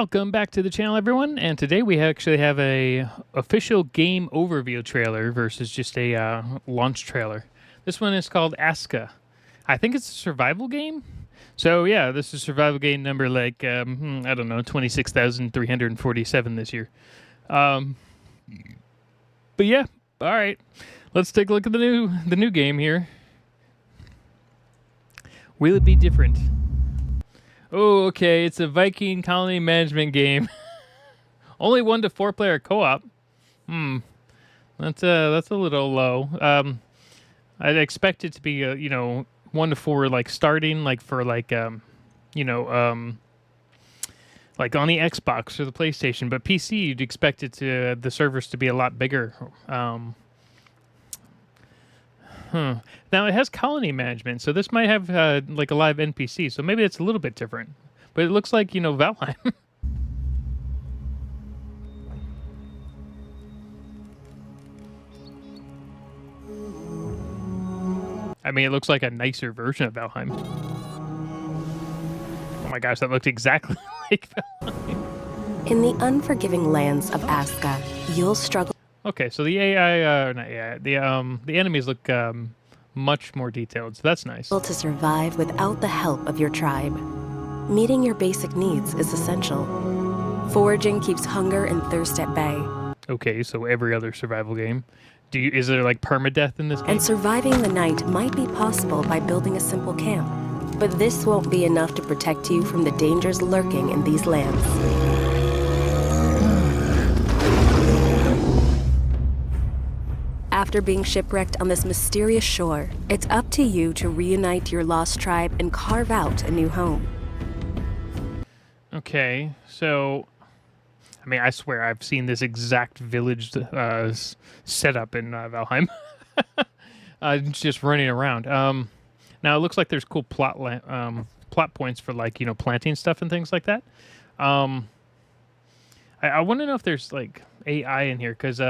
Welcome back to the channel, everyone. And today we actually have a official game overview trailer versus just a launch trailer. This one is called Aska. I think it's a survival game. So yeah, this is survival game number like I don't know, 26,347 this year. But yeah, all right. Let's take a look at the new game here. Will it be different? Oh, okay. It's a Viking colony management game. Only 1 to 4 player co-op. That's a little low. I'd expect it to be 1 to 4 like starting like for like like on the Xbox or the PlayStation, but PC you'd expect it to the servers to be a lot bigger. Now it has colony management, so this might have like a live NPC, so maybe it's a little bit different. But it looks like, Valheim. I mean, it looks like a nicer version of Valheim. Oh my gosh, that looked exactly like Valheim. In the unforgiving lands of Aska, you'll struggle. Okay, so the AI, not AI, the enemies look much more detailed, so that's nice. To survive without the help of your tribe. Meeting your basic needs is essential. Foraging keeps hunger and thirst at bay. Okay, so every other survival game. Is there like permadeath in this game? And surviving the night might be possible by building a simple camp. But this won't be enough to protect you from the dangers lurking in these lands. After being shipwrecked on this mysterious shore, it's up to you to reunite your lost tribe and carve out a new home. Okay, so, I mean, I swear I've seen this exact village setup in Valheim. Just running around. Now, it looks like there's cool plot points for, like, planting stuff and things like that. I want to know if there's, like, AI in here, because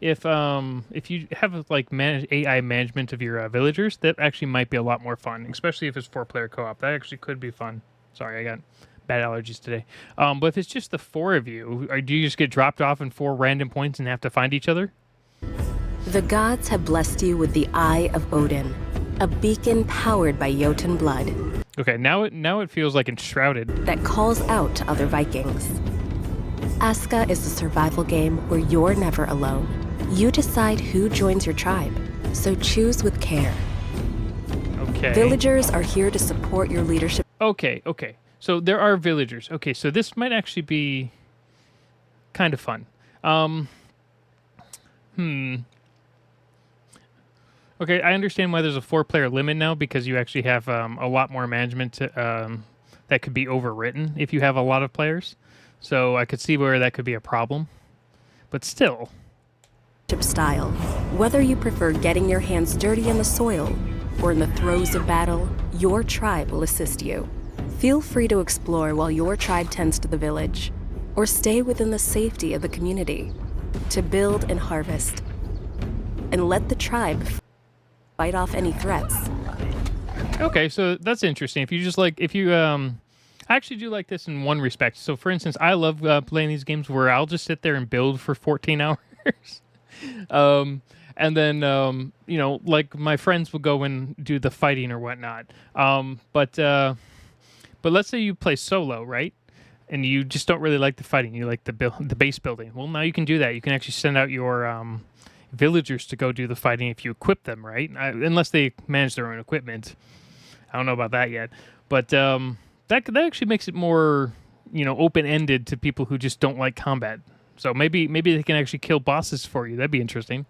if you have like AI management of your villagers, that actually might be a lot more fun, especially if it's 4-player co-op. That actually could be fun. Sorry, I got bad allergies today. But if it's just the 4 of you, do you just get dropped off in 4 random points and have to find each other? The gods have blessed you with the Eye of Odin, a beacon powered by Jotun blood. Okay, now it feels like enshrouded. That calls out to other Vikings. Aska is a survival game where you're never alone. You decide who joins your tribe, so choose with care. Okay. Villagers are here to support your leadership. Okay. So there are villagers. Okay, so this might actually be kind of fun. Okay, I understand why there's a 4-player limit now, because you actually have a lot more management that could be overwritten if you have a lot of players. So I could see where that could be a problem. But still. Style. Whether you prefer getting your hands dirty in the soil or in the throes of battle, your tribe will assist you. Feel free to explore while your tribe tends to the village, or stay within the safety of the community to build and harvest, and let the tribe fight off any threats. Okay, so that's interesting. If you I actually do like this in one respect. So for instance, I love playing these games where I'll just sit there and build for 14 hours. And then, like my friends will go and do the fighting or whatnot. But let's say you play solo, right? And you just don't really like the fighting. You like the base building. Well, now you can do that. You can actually send out your villagers to go do the fighting if you equip them, right? Unless they manage their own equipment. I don't know about that yet. But that actually makes it more, open-ended to people who just don't like combat. So maybe they can actually kill bosses for you. That'd be interesting.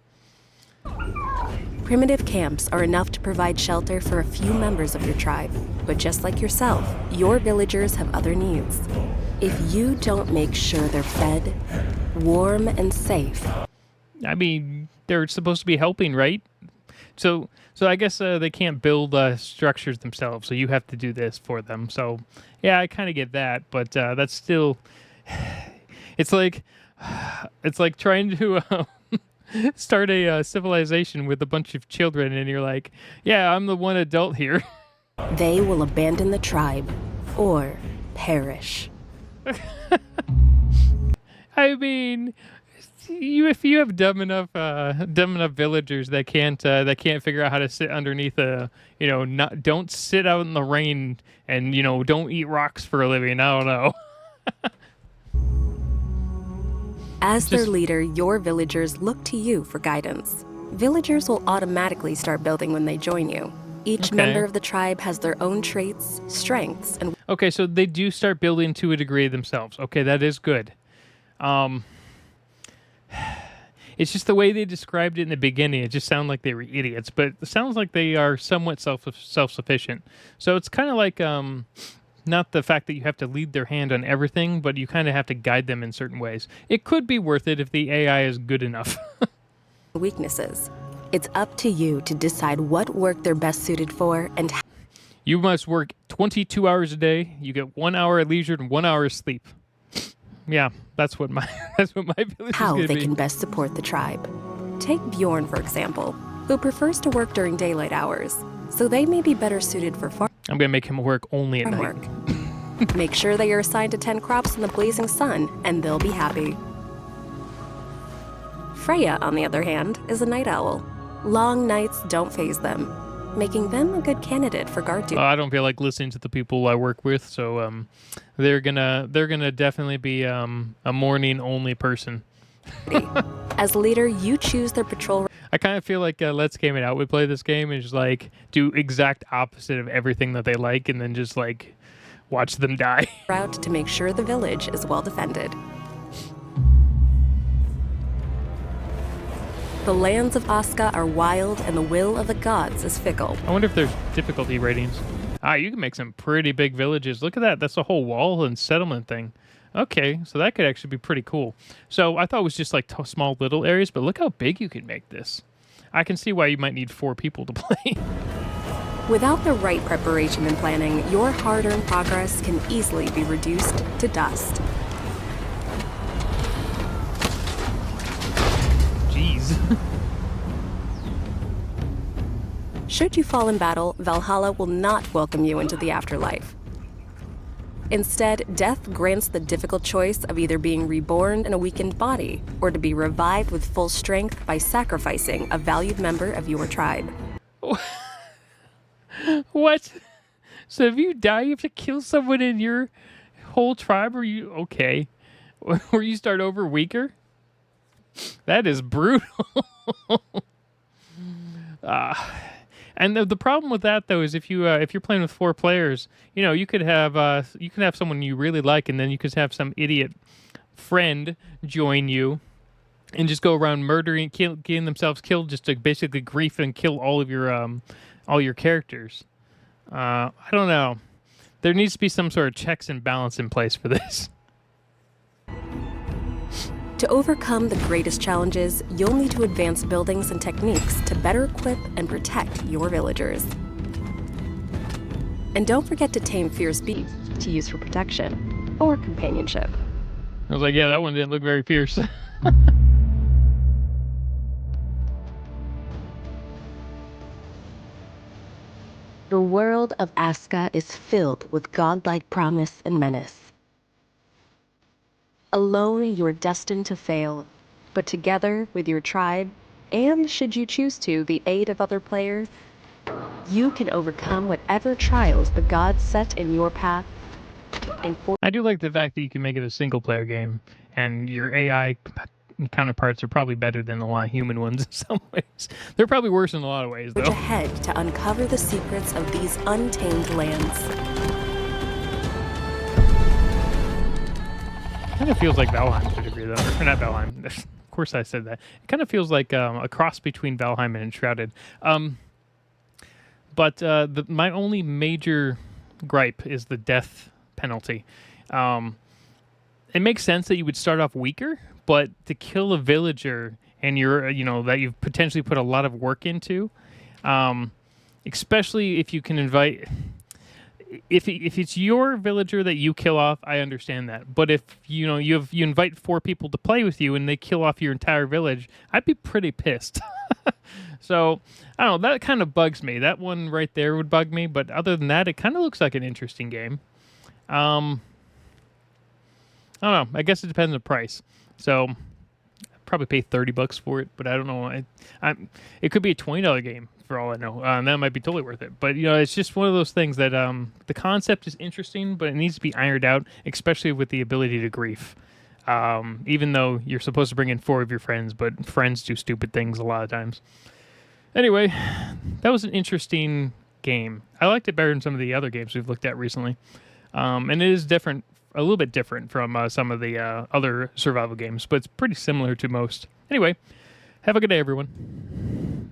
Primitive camps are enough to provide shelter for a few members of your tribe. But just like yourself, your villagers have other needs. If you don't make sure they're fed, warm, and safe... I mean, they're supposed to be helping, right? So I guess they can't build structures themselves, so you have to do this for them. So, yeah, I kind of get that, but that's still... It's like trying to start a civilization with a bunch of children, and you're like, yeah, I'm the one adult here. They will abandon the tribe or perish. I mean, if you have dumb enough villagers that can't figure out how to sit underneath don't sit out in the rain and don't eat rocks for a living. I don't know. As their leader, your villagers look to you for guidance. Villagers will automatically start building when they join you. Each member of the tribe has their own traits, strengths, and... Okay, so they do start building to a degree themselves. Okay, that is good. It's just the way they described it in the beginning. It just sounded like they were idiots, but it sounds like they are somewhat self-sufficient. So it's kind of like not the fact that you have to lead their hand on everything, but you kind of have to guide them in certain ways. It could be worth it if the AI is good enough. weaknesses. It's up to you to decide what work they're best suited for and you must work 22 hours a day. You get 1 hour of leisure and 1 hour of sleep. Yeah, that's what my village how is they be. can best support the tribe. Take Bjorn, for example, who prefers to work during daylight hours, so they may be better suited for farm I'm going to make him work only at night. work. Make sure they are assigned to 10 crops in the blazing sun, and they'll be happy. Freya, on the other hand, is a night owl. Long nights don't faze them, making them a good candidate for guard duty. I don't feel like listening to the people I work with, so they're gonna definitely be a morning only person. As leader, you choose their patrol I kind of feel like Let's Game It Out would play this game and just like do exact opposite of everything that they like, and then just like watch them die. route to make sure the village is well defended. The lands of Aska are wild, and the will of the gods is fickle. I wonder if there's difficulty ratings. You can make some pretty big villages. Look at that. That's a whole wall and settlement thing. Okay, so that could actually be pretty cool. So I thought it was just like small little areas, but look how big you can make this. I can see why you might need 4 people to play. Without the right preparation and planning, your hard-earned progress can easily be reduced to dust. Jeez. Should you fall in battle, Valhalla will not welcome you into the afterlife. Instead, death grants the difficult choice of either being reborn in a weakened body or to be revived with full strength by sacrificing a valued member of your tribe. What? So if you die, you have to kill someone in your whole tribe, or you okay? Or you start over weaker? That is brutal. And the problem with that though is if you're playing with 4 players, you could have someone you really like, and then you could have some idiot friend join you and just go around murdering, getting themselves killed, just to basically grief and kill all your characters. I don't know. There needs to be some sort of checks and balance in place for this. To overcome the greatest challenges, you'll need to advance buildings and techniques to better equip and protect your villagers. And don't forget to tame fierce beasts to use for protection or companionship. I was like, yeah, that one didn't look very fierce. The world of Aska is filled with godlike promise and menace. Alone, you're destined to fail, but together with your tribe, and should you choose to, the aid of other players, you can overcome whatever trials the gods set in your path. I do like the fact that you can make it a single-player game, and your AI counterparts are probably better than a lot of human ones in some ways. They're probably worse in a lot of ways, though. Ahead to uncover the secrets of these untamed lands. Kind of feels like Valheim to a degree, though. Or not Valheim. Of course I said that. It kind of feels like a cross between Valheim and Enshrouded. But my only major gripe is the death penalty. It makes sense that you would start off weaker, but to kill a villager and that you've potentially put a lot of work into, especially if you can invite... If it's your villager that you kill off, I understand that. But if you invite 4 people to play with you and they kill off your entire village, I'd be pretty pissed. So I don't know. That kind of bugs me. That one right there would bug me. But other than that, it kind of looks like an interesting game. I I don't know. I guess it depends on the price. So I'd probably pay $30 for it, but I don't know. It could be a $20 game for all I know. That might be totally worth it. But it's just one of those things that the concept is interesting, but it needs to be ironed out, especially with the ability to grief. Even though you're supposed to bring in 4 of your friends, but friends do stupid things a lot of times. Anyway, that was an interesting game. I liked it better than some of the other games we've looked at recently. And it is different, a little bit different from some of the other survival games, but it's pretty similar to most. Anyway, have a good day, everyone.